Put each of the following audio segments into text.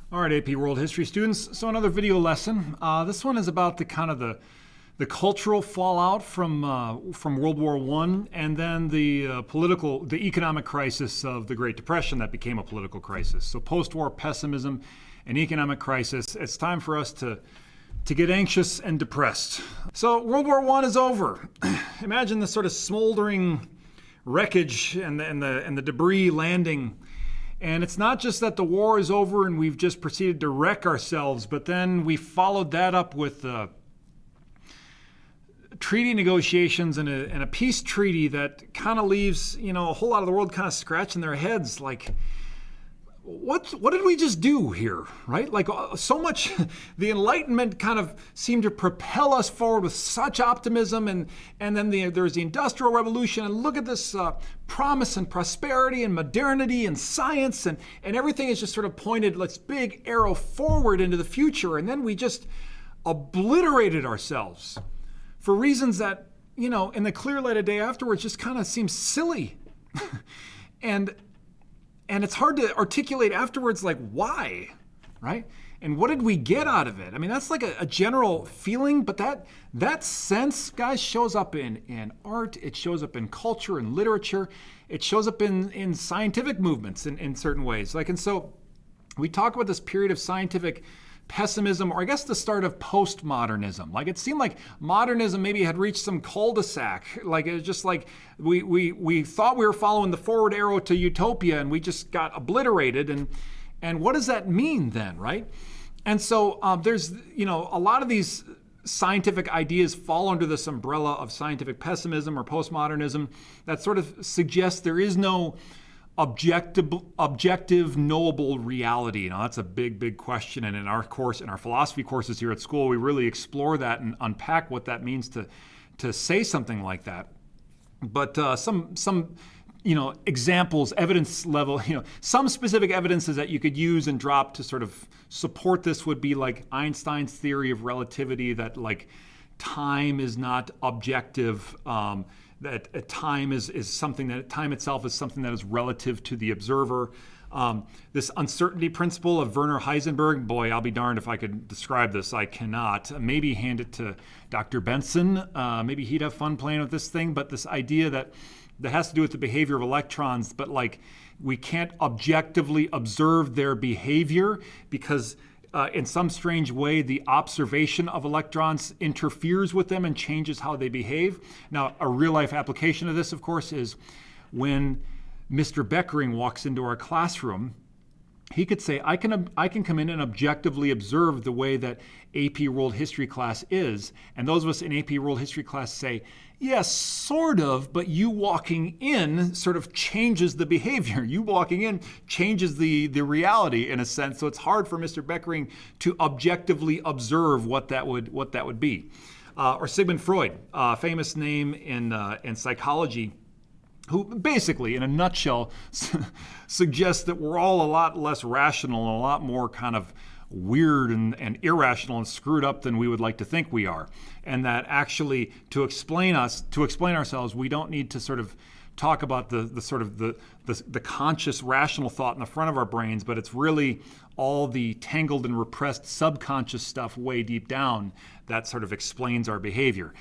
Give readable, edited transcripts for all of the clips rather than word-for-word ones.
All right, AP World History students. So another video lesson. This one is about the cultural fallout from World War I, and then the economic crisis of the Great Depression that became a political crisis. So post-war pessimism and economic crisis. It's time for us to get anxious and depressed. So World War I is over. Imagine the sort of smoldering wreckage and the debris landing. And it's not just that the war is over and we've just proceeded to wreck ourselves, but then we followed that up with treaty negotiations and a peace treaty that kind of leaves, a whole lot of the world kind of scratching their heads like, what did we just do here, right? Like so much, the Enlightenment kind of seemed to propel us forward with such optimism, and then there's the Industrial Revolution, and look at this promise and prosperity and modernity and science, and everything is just sort of pointed, let's big arrow forward into the future, and then we just obliterated ourselves for reasons that, in the clear light of day afterwards just kind of seems silly. And it's hard to articulate afterwards, like, why, right? And what did we get out of it? I mean, that's like a general feeling, but that sense, guys, shows up in art. It shows up in culture and literature. It shows up in scientific movements in certain ways. And so we talk about this period of scientific pessimism, or I guess the start of postmodernism. Like it seemed like modernism maybe had reached some cul-de-sac. Like it was just like we thought we were following the forward arrow to utopia, and we just got obliterated. And what does that mean then, right? And so there's a lot of these scientific ideas fall under this umbrella of scientific pessimism or postmodernism that sort of suggests there is no objective, knowable reality. That's a big question. And in our philosophy courses here at school, we really explore that and unpack what that means to say something like that. But some examples, evidence level, some specific evidences that you could use and drop to sort of support this would be like Einstein's theory of relativity, that like time is not objective, that time is something that time itself is something that is relative to the observer. This uncertainty principle of Werner Heisenberg, boy, I'll be darned if I could describe this. I cannot. Maybe hand it to Dr. Benson. Maybe he'd have fun playing with this thing. But this idea that has to do with the behavior of electrons, but like we can't objectively observe their behavior because in some strange way, the observation of electrons interferes with them and changes how they behave. Now, a real-life application of this, of course, is when Mr. Beckering walks into our classroom. He could say, I can come in and objectively observe the way that AP World History class is. And those of us in AP World History class say, yes, sort of, but you walking in sort of changes the behavior. You walking in changes the reality in a sense. So it's hard for Mr. Beckering to objectively observe what that would be. Or Sigmund Freud, famous name in psychology, who basically, in a nutshell, suggests that we're all a lot less rational and a lot more kind of weird and irrational and screwed up than we would like to think we are. And that actually, to explain ourselves, we don't need to sort of talk about the conscious rational thought in the front of our brains, but it's really all the tangled and repressed subconscious stuff way deep down that sort of explains our behavior.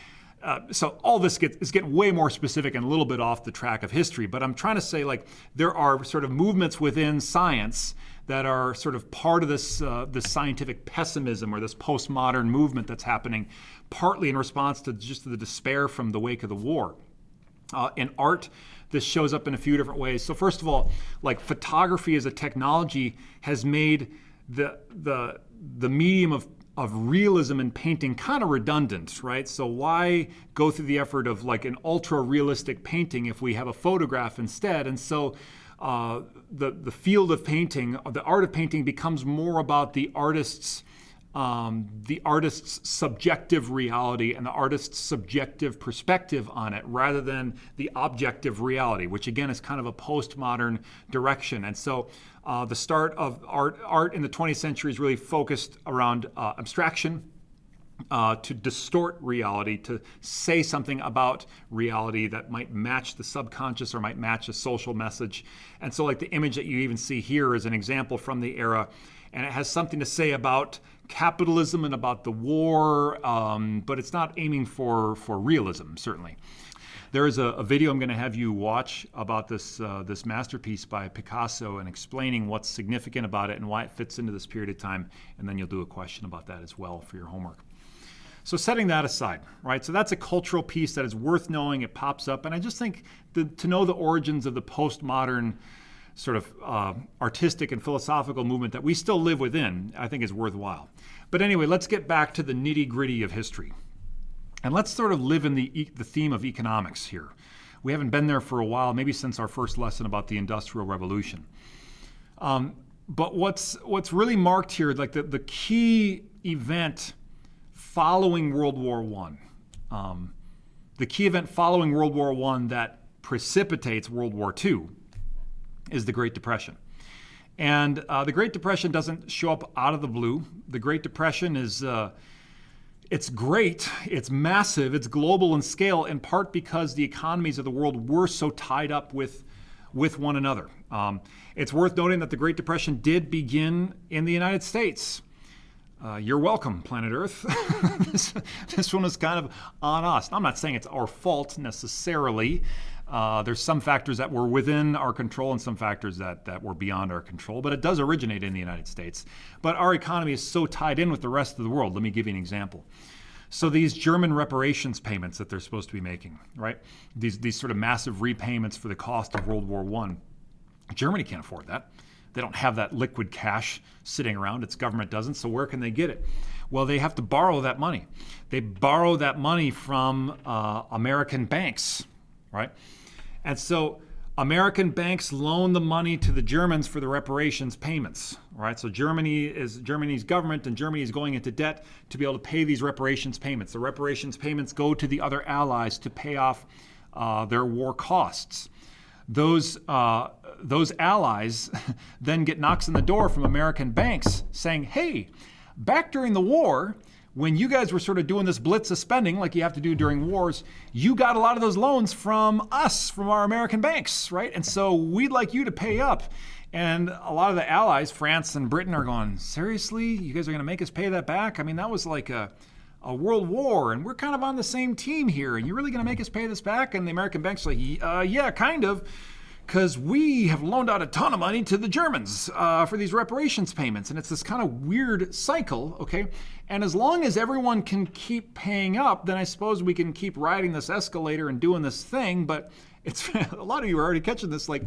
So all this is getting way more specific and a little bit off the track of history, but I'm trying to say like there are sort of movements within science that are sort of part of this scientific pessimism or this postmodern movement that's happening, partly in response to just the despair from the wake of the war. In art, this shows up in a few different ways. So first of all, like photography as a technology has made the medium of realism in painting kind of redundant, right? So why go through the effort of like an ultra realistic painting if we have a photograph instead? And so the field of painting, the art of painting, becomes more about the artist's subjective reality and the artist's subjective perspective on it, rather than the objective reality, which again is kind of a postmodern direction. And so the start of art in the 20th century is really focused around abstraction, to distort reality, to say something about reality that might match the subconscious or might match a social message. And so like the image that you even see here is an example from the era. and it has something to say about capitalism and about the war, but it's not aiming for realism, certainly. There is a video I'm going to have you watch about this masterpiece by Picasso and explaining what's significant about it and why it fits into this period of time, and then you'll do a question about that as well for your homework. So setting that aside, right? So that's a cultural piece that is worth knowing. It pops up, and I just think to know the origins of the postmodern sort of artistic and philosophical movement that we still live within, I think is worthwhile. But anyway, let's get back to the nitty-gritty of history. And let's sort of live in the theme of economics here. We haven't been there for a while, maybe since our first lesson about the Industrial Revolution. But what's really marked here, like the key event following World War I, the key event following World War I that precipitates World War II is the Great Depression. And the Great Depression doesn't show up out of the blue. The Great Depression is, it's great, it's massive, it's global in scale, in part because the economies of the world were so tied up with one another. It's worth noting that the Great Depression did begin in the United States. You're welcome, planet Earth. This one is kind of on us. I'm not saying it's our fault necessarily. There's some factors that were within our control and some factors that were beyond our control, but it does originate in the United States. But our economy is so tied in with the rest of the world. Let me give you an example. So these German reparations payments that they're supposed to be making, right? These sort of massive repayments for the cost of World War I. Germany can't afford that. They don't have that liquid cash sitting around. Its government doesn't. So where can they get it? Well, they have to borrow that money. They borrow that money from American banks, right? And so American banks loan the money to the Germans for the reparations payments, right? So Germany's government, and Germany is going into debt to be able to pay these reparations payments. The reparations payments go to the other allies to pay off their war costs. Those allies then get knocks on the door from American banks saying, hey, back during the war, when you guys were sort of doing this blitz of spending like you have to do during wars, you got a lot of those loans from us, from our American banks, right? And so we'd like you to pay up. And a lot of the allies, France and Britain, are going, seriously? You guys are going to make us pay that back? I mean, that was like a world war, and we're kind of on the same team here, and you're really going to make us pay this back? And the American banks are like, yeah, kind of, because we have loaned out a ton of money to the Germans for these reparations payments. And it's this kind of weird cycle, okay? And as long as everyone can keep paying up, then I suppose we can keep riding this escalator and doing this thing. But it's a lot of you are already catching this, like,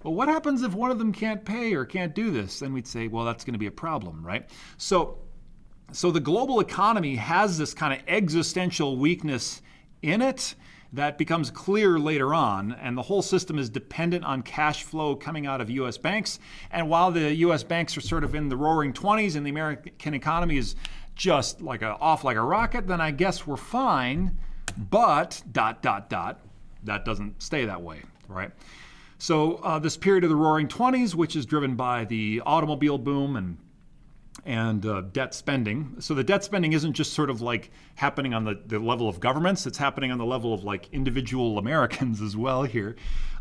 well, what happens if one of them can't pay or can't do this? Then we'd say, well, that's going to be a problem, right? So the global economy has this kind of existential weakness in it that becomes clear later on, and the whole system is dependent on cash flow coming out of U.S. banks. And while the U.S. banks are sort of in the roaring 20s and the American economy is just like off like a rocket, then I guess we're fine, but ... that doesn't stay that way, right? So this period of the roaring 20s, which is driven by the automobile boom and debt spending. So the debt spending isn't just sort of like happening on the level of governments, it's happening on the level of like individual Americans as well here.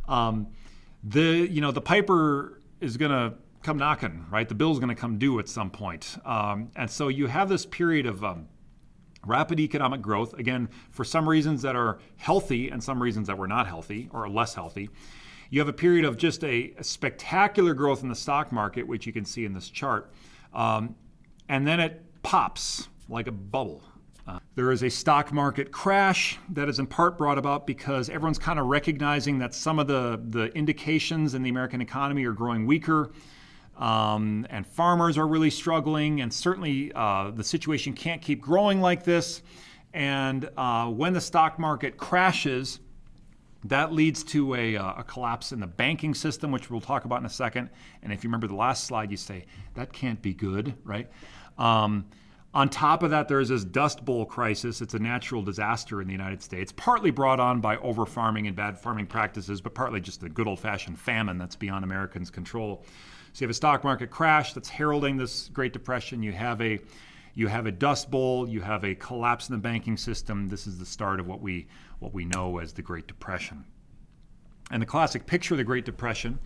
The piper is gonna come knocking, right? The bill's gonna come due at some point. And so you have this period of rapid economic growth, again, for some reasons that are healthy and some reasons that were not healthy or less healthy. You have a period of just a spectacular growth in the stock market, which you can see in this chart. And then it pops like a bubble. There is a stock market crash that is in part brought about because everyone's kind of recognizing that some of the indications in the American economy are growing weaker, and farmers are really struggling, and certainly the situation can't keep growing like this. And when the stock market crashes, that leads to a collapse in the banking system, which we'll talk about in a second. And if you remember the last slide, you say, that can't be good, right? On top of that, there's this Dust Bowl crisis. It's a natural disaster in the United States, partly brought on by over-farming and bad farming practices, but partly just a good old-fashioned famine that's beyond Americans' control. So you have a stock market crash that's heralding this Great Depression. You have a Dust Bowl. You have a collapse in the banking system. This is the start of what we know as the Great Depression. And the classic picture of the Great Depression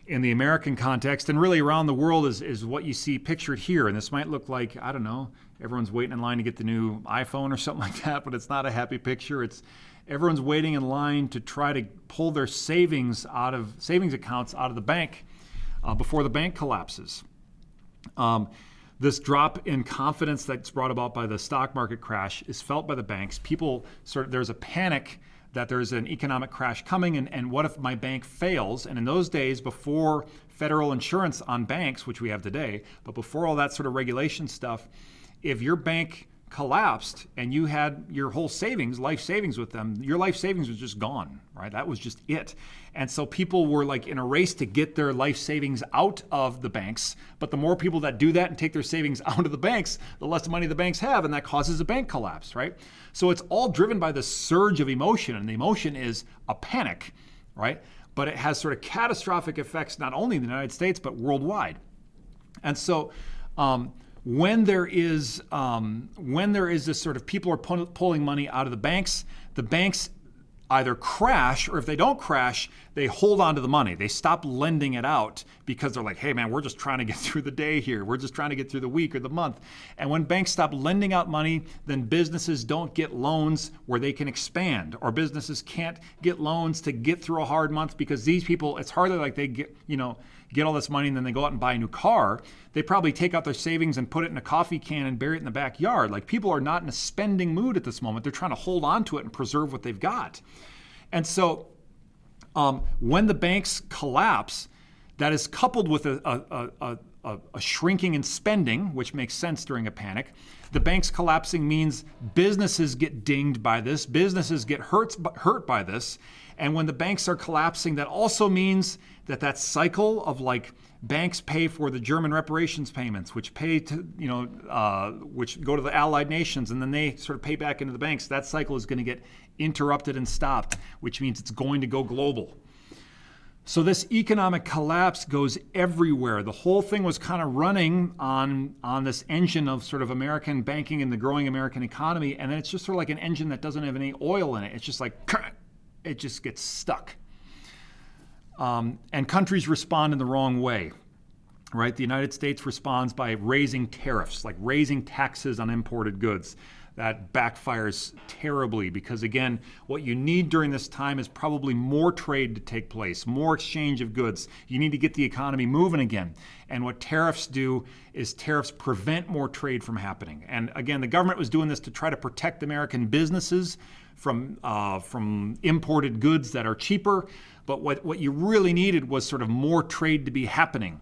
in the American context, and really around the world, is what you see pictured here. And this might look like, I don't know, everyone's waiting in line to get the new iPhone or something like that, but it's not a happy picture. It's everyone's waiting in line to try to pull their savings accounts out of the bank before the bank collapses. This drop in confidence that's brought about by the stock market crash is felt by the banks. People there's a panic that there's an economic crash coming, and what if my bank fails? And in those days, before federal insurance on banks, which we have today, but before all that sort of regulation stuff, if your bank collapsed and you had your whole savings, life savings with them, your life savings was just gone, right? That was just it. And so people were like in a race to get their life savings out of the banks. But the more people that do that and take their savings out of the banks, the less money the banks have, and that causes a bank collapse, right? So it's all driven by the surge of emotion, and the emotion is a panic, right? But it has sort of catastrophic effects not only in the United States, but worldwide. And so when there is this sort of people are pulling money out of the banks either crash, or if they don't crash, they hold on to the money. They stop lending it out because they're like, hey man, we're just trying to get through the day here. We're just trying to get through the week or the month. And when banks stop lending out money, then businesses don't get loans where they can expand, or businesses can't get loans to get through a hard month because these people, it's hardly like they get all this money and then they go out and buy a new car. They probably take out their savings and put it in a coffee can and bury it in the backyard. Like, people are not in a spending mood at this moment. They're trying to hold on to it and preserve what they've got. And so when the banks collapse, that is coupled with a shrinking in spending, which makes sense during a panic. The banks collapsing means businesses get dinged by this. Businesses get hurt by this. And when the banks are collapsing, that also means that cycle of like banks pay for the German reparations payments, which pay to, which go to the Allied nations, and then they sort of pay back into the banks. That cycle is going to get interrupted and stopped, which means it's going to go global. So this economic collapse goes everywhere. The whole thing was kind of running on this engine of sort of American banking and the growing American economy, and then it's just sort of like an engine that doesn't have any oil in it. It's just like, it just gets stuck. And countries respond in the wrong way, right? The United States responds by raising tariffs, like raising taxes on imported goods. That backfires terribly because, again, what you need during this time is probably more trade to take place, more exchange of goods. You need to get the economy moving again. And what tariffs do is tariffs prevent more trade from happening. And again, the government was doing this to try to protect American businesses from imported goods that are cheaper. But what you really needed was sort of more trade to be happening.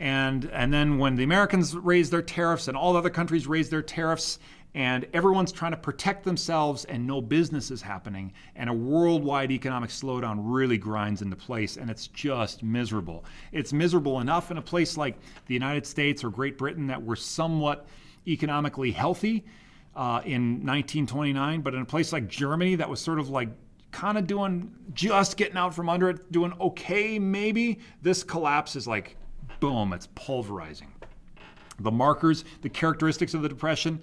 And then when the Americans raised their tariffs and all other countries raised their tariffs, and everyone's trying to protect themselves and no business is happening, and a worldwide economic slowdown really grinds into place, and it's just miserable. It's miserable enough in a place like the United States or Great Britain that we're somewhat economically healthy in 1929, but in a place like Germany that was sort of like kind of just getting out from under it, doing okay maybe, this collapse is like, boom, it's pulverizing. The markers, the characteristics of the Depression,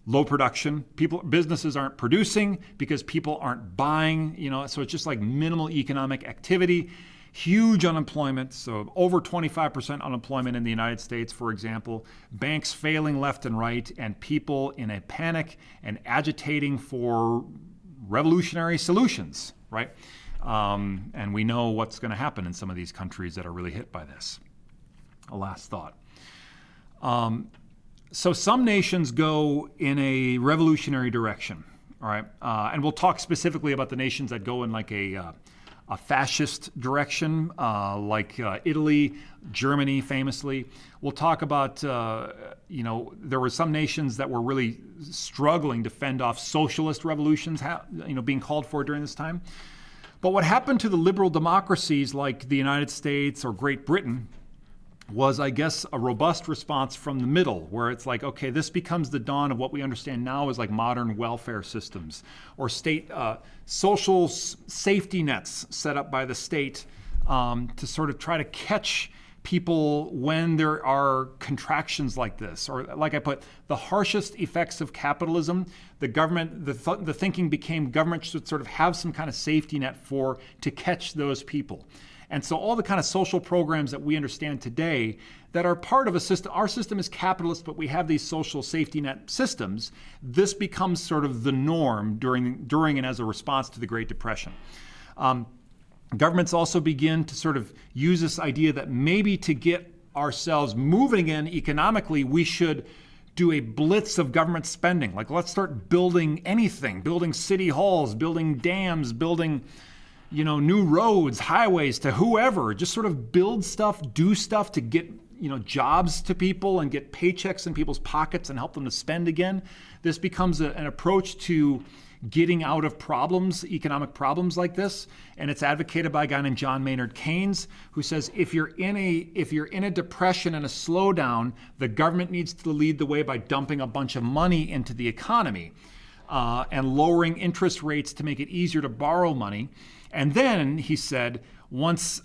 low production. Businesses aren't producing because people aren't buying, so it's just like minimal economic activity, huge unemployment. So over 25% unemployment in the United States, for example, banks failing left and right, and people in a panic and agitating for revolutionary solutions, right? And we know what's going to happen in some of these countries that are really hit by this. A last thought. So some nations go in a revolutionary direction, all right? And we'll talk specifically about the nations that go in like a fascist direction, like Italy, Germany, famously. We'll talk about, there were some nations that were really struggling to fend off socialist revolutions, being called for during this time. But what happened to the liberal democracies like the United States or Great Britain was, I guess, a robust response from the middle, where it's like, okay, this becomes the dawn of what we understand now as like modern welfare systems or state social safety nets set up by the state to sort of try to catch people when there are contractions like this. Or like I put, the harshest effects of capitalism, the government, the thinking became government should sort of have some kind of safety net to catch those people. And so all the kind of social programs that we understand today that are part of a system, our system is capitalist, but we have these social safety net systems. This becomes sort of the norm during and as a response to the Great Depression. Governments also begin to sort of use this idea that maybe to get ourselves moving again economically, we should do a blitz of government spending. Like, let's start building anything, building city halls, building dams, building, new roads, highways to whoever. Just sort of build stuff, do stuff to get, jobs to people and get paychecks in people's pockets and help them to spend again. This becomes an approach to getting out of problems, economic problems like this, and it's advocated by a guy named John Maynard Keynes, who says if you're in a depression and a slowdown, the government needs to lead the way by dumping a bunch of money into the economy and lowering interest rates to make it easier to borrow money. And then he said, once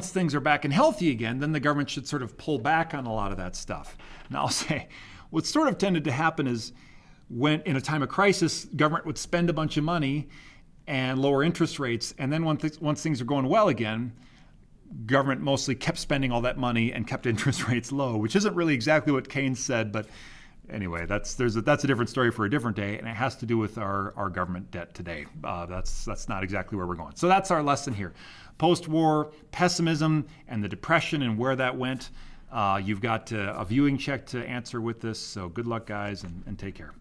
things are back and healthy again, then the government should sort of pull back on a lot of that stuff. Now I'll say, what sort of tended to happen is, when in a time of crisis, government would spend a bunch of money and lower interest rates, and then once things are going well again, government mostly kept spending all that money and kept interest rates low, which isn't really exactly what Keynes said, but anyway, that's a different story for a different day, and it has to do with our government debt today. That's not exactly where we're going. So that's our lesson here. Post-war pessimism and the Depression and where that went. You've got a viewing check to answer with this, so good luck, guys, and take care.